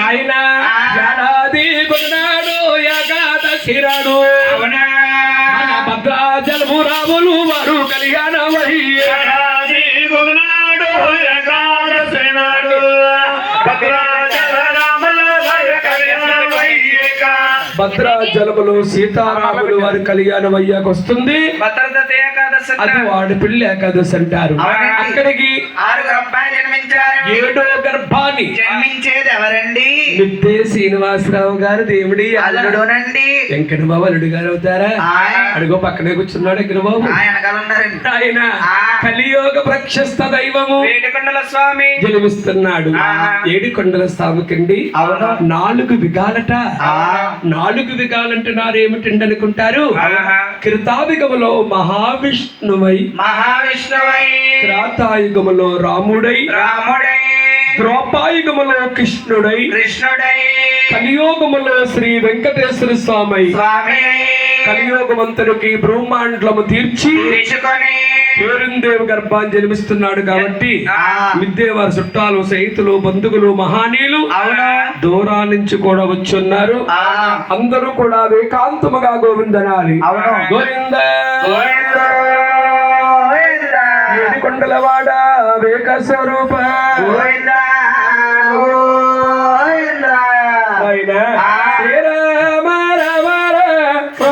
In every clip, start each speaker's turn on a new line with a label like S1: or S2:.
S1: ఆయన ఏడాది కొన్నాడు ఏకాదశి రాడు భద్రాచలము రాములు వారు కళ్యాణమయ్యే భద్రాచలములో సీతారాములు వారి కళ్యాణం అయ్యాక వస్తుంది అది వాడి పిల్ల ఏకాదశి అంటారు. అక్కడికి
S2: 6 గర్భాలు జన్మించారు.
S1: 7వ గర్భాన్ని
S2: జన్మించేది ఎవరండి?
S1: మిద్దే శ్రీనివాసరావు గారు దేవుడి
S2: అల్లుడునండి.
S1: వెంకటబాబు అల్లుడు గారు అవుతారా? అడుగో పక్కనే కూర్చున్నాడు వెంకటబాబు. ఆయన కలియోగ ప్రక్షస్త దైవము
S2: ఏడుకొండల స్వామి
S1: జన్మిస్తున్నాడు. ఏడుకొండల స్వామికండి 4 విగాలట. 4 విగాలంటున్నారు ఏమిటండి అనుకుంటారు? కృతాయుగములో మహావిష్ణువై త్రేతాయుగములో రాముడై ద్రోపాయుగములో కృష్ణుడై కలియోగములో శ్రీ వెంకటేశ్వర స్వామి కలియోగమంతరికి బ్రహ్మాండము తీర్చి పేరుందేవి గర్భాన్ని జన్మిస్తున్నాడు. కాబట్టి మిద్దేవారి చుట్టాలు స్నేహితులు బంధువులు మహానీయులు దూరా నుంచి కూడా వచ్చున్నారు. అందరూ కూడా ఏకాంతముగా గోవిందనాలి. గోవింద ఏడుకొండలవాడ వేక స్వరూప శ్రీరామ రామ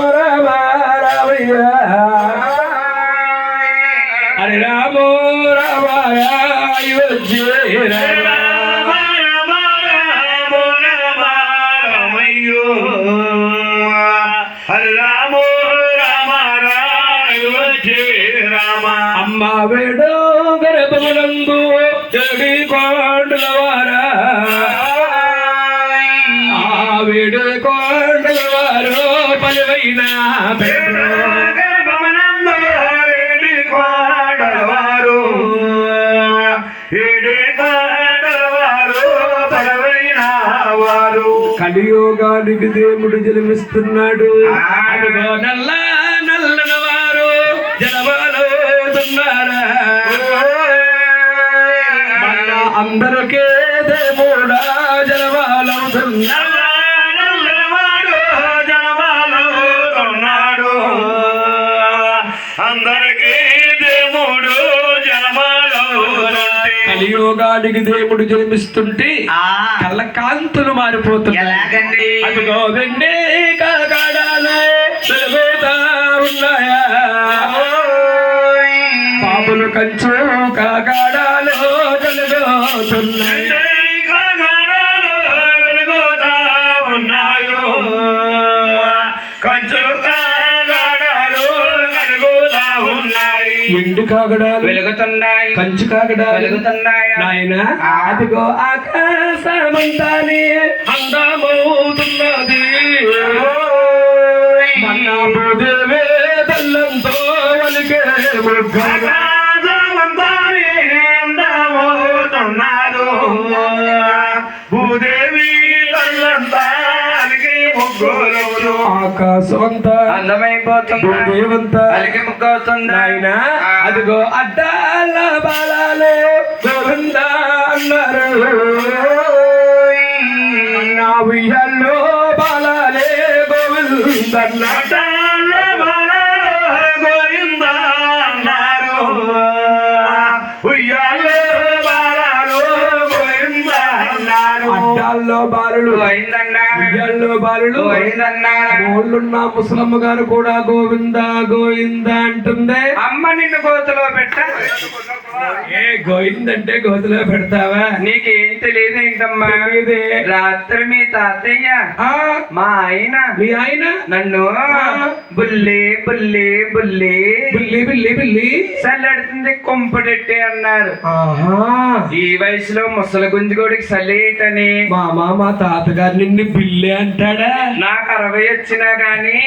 S1: రామ రామయ్య హరి రామో రామాయ అమ్మ వేడో గర్భములందు జడి కొండలవారా వేడు కొండలవారు పలువైన కలియోగానికి దేవుడు జన్మిస్తున్నాడు. అడుగో నల్ల నల్లని వారు జనమవుతున్నారా అందరికీ దేవుడా జనమవుతున్నాడు. కలియోగానికి దేవుడు జన్మిస్తుంటే కళ్ళకాంతులు మారిపోతున్నాయి. అదిగో వెండి కాగాడాలు తిరుగుతా ఉన్నాయా బాబులు కంచు కాగాడాలు కలుగుతున్నాయి. ఎండు కాగడాలు వెలుగుతున్నాయి, కంచు కాగడాలు వెలుగుతున్నాయి. నాయన అదిగో ఆకాశమంతానే అందమవుతున్నది. మన్నా భూదేవే తల్లంతో వలికే ఆకాశమంతానే అందమవుతున్నారు. భూదేవి తల్లంతా ఆకాశమంతా అందమైపోతుంది, భూదేవంతా అలిగి ముగ్గవుతుంది. ఆయన అదిగో అడ్డాల బాలాలే గోవింద అన్నారు. నా ఉయ్యాల్లో బాలాలే గోవింద అడ్డాల బాలాలే గోవింద అన్నారు. ఉయ్యాల్లో బాలాలు గోవింద అన్నారు. అడ్డాల్లో బాలులు ఉయ్యాల్లో బాలులు గోళ్ళున్న ముసలమ్మ గారు కూడా గోవింద గోవింద అంటుంది.
S2: అమ్మ నిన్ను గోతులో పెట్ట
S1: ఏ గోవిందంటే గోతులో పెడతావా?
S2: నీకేం తెలియదు ఏంటమ్మా? రాత్రి మీ తాతయ్య మా ఆయన
S1: మీ ఆయన
S2: నన్ను బుల్లి బుల్లి బుల్లి
S1: బుల్లి బుల్లి బుల్లి
S2: చల్లడుతుంది కొంపడెట్టే అన్నారు. ఈ వయసులో ముసలి గుంజుకోడికి చల్లేటని
S1: మా తాతగారు నిన్ను బిల్లి అంటాడా?
S2: నాకు 60 వచ్చినా గాని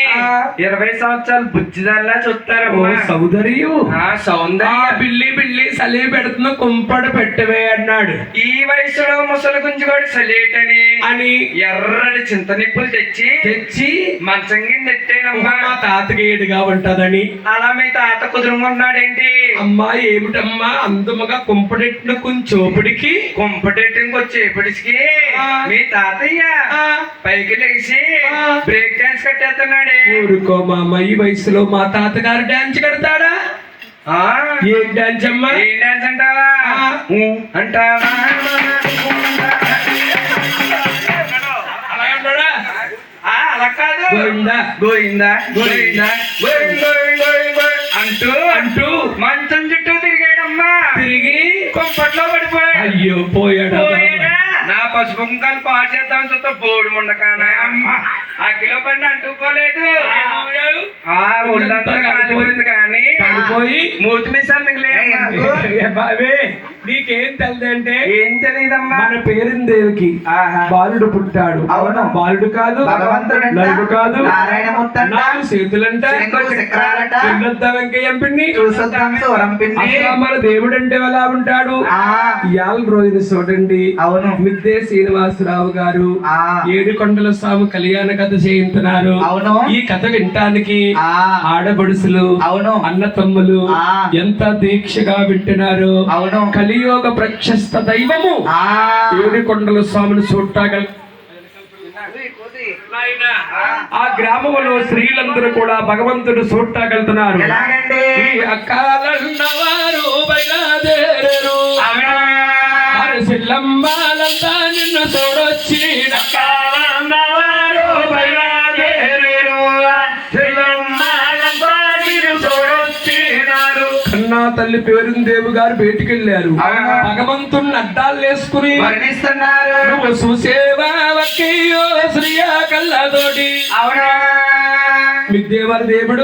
S2: 20 సంవత్సరాలు బుజ్జిదల్లా చూస్తారమ్మా.
S1: సౌందర్యం
S2: సౌందర్య
S1: బిల్లి బిల్లి సలి పెడుతున్న కుంపడు పెట్టవే అన్నాడు.
S2: ఈ వయసులో ముసలి గుంజుకోడి చల్లేటని
S1: అని
S2: ఎర్రటి చింత నిప్పులు తెచ్చి
S1: తెచ్చి
S2: మంచం కింద ఎట్టానమ్మా.
S1: మా తాతకి ఏడుగా ఉంటదని.
S2: అలా మీ తాత కుదురుకుంటున్నాడేంటి?
S1: అమ్మా ఏమిటమ్మా అందుమగా కుంపడెట్టిన కొంచెోపుడికి
S2: కుంపటెట్టింకి వచ్చి ఎప్పటికి
S1: ఆ.
S2: మీ తాతయ్య
S1: ఆ.
S2: పైకి లేచి
S1: ఆ.
S2: బ్రేక్ డాన్స్ కట్టేస్తున్నాడే.
S1: ఊరుకో మామ, ఈ వయసులో మా తాతగారు డాన్స్ కడతాడా?
S2: ఆ?
S1: ఏం డాన్స్ అమ్మా?
S2: ఏం డాన్స్ అంటావా?
S1: ఆ.
S2: అంటావా?
S1: అలా అంటాడా?
S2: ఆ, అలా కాదు.
S1: గోవిందా
S2: గోయిందా గోయిందా గోయిందా అంటూ
S1: అంటూ
S2: మంచం చుట్టూ తిరిగాడమ్మా.
S1: తిరిగి
S2: కుంపట్లో పడిపోయాడు.
S1: అయ్యో పోయాడా బాబా.
S2: నా పసుపు కుంకాలు పాడు చేద్దాం చూస్తా బోర్డు ముండకానా అగ్గిలో పడిన అంటుకోలేదు. ఆ ఒళ్ళంతా కాలిపోయింది కానీ
S1: కాలిపోయి
S2: మూతి మీసాలు మిగిలేదు.
S1: ఏ బాబే, నీకేం తెలియదంటే
S2: ఏం తెలియదమ్మా.
S1: మన పేరుందేవికి
S2: ఆహా.
S1: బాలుడు పుట్టాడు.
S3: అవును.
S1: బాలుడు కాదు,
S3: భగవంతుడంట,
S1: నలుడు కాదు,
S3: నారాయణమూర్తంట,
S1: 4 చేతులంట,
S3: శంకుడు చక్రాలట,
S1: చిన్నద్ద వెంకయ్యం పిండి.
S3: చూసొద్దాం సూరం పిండి.
S1: అసలు మన దేవుడు అంటే ఎలా ఉంటాడు?
S3: ఆ.
S1: ఇవాళ రోజున చూడండి,
S3: అవును.
S1: మిద్దే శ్రీనివాసరావు గారు
S3: ఆ.
S1: ఏడుకొండల స్వామి కళ్యాణ కథ చేయించున్నారు.
S3: అవును.
S1: ఈ కథ వినటానికి
S3: ఆ.
S1: ఆడబడుసులు,
S3: అవును.
S1: అన్న తమ్ములు
S3: ఆ.
S1: ఎంత దీక్షగా వింటున్నారు.
S3: అవును.
S1: కలియోగ ప్రక్షస్త దైవము
S3: ఆ.
S1: ఏడుకొండల స్వామిని చూడటాగల ఆ గ్రామంలో స్త్రీలందరూ కూడా భగవంతుడు చూడటాగలుగుతున్నారు.
S3: ఎలాగండి?
S1: ఈ అక్కాలన్నవారు బయలుదేరరు. సిల్లమ్మాలంతా నిన్ను చూడొచ్చి అక్కాలన్నవారు బయలుదేరరు. సిల్లమ్మాలంతా నిన్ను చూడొచ్చినారు. కన్నా తల్లి పేరుందేవి గారు బయటికి వెళ్ళారు.
S3: అవునా?
S1: భగవంతుని అడ్డాలు వేసుకుని
S3: వర్ణిస్తున్నారు.
S1: నువ్వు చూసేవా వక్కయ్యో శ్రీయా కళ్ళతోటి
S3: అవునా?
S1: మీ దేవర దేవుడు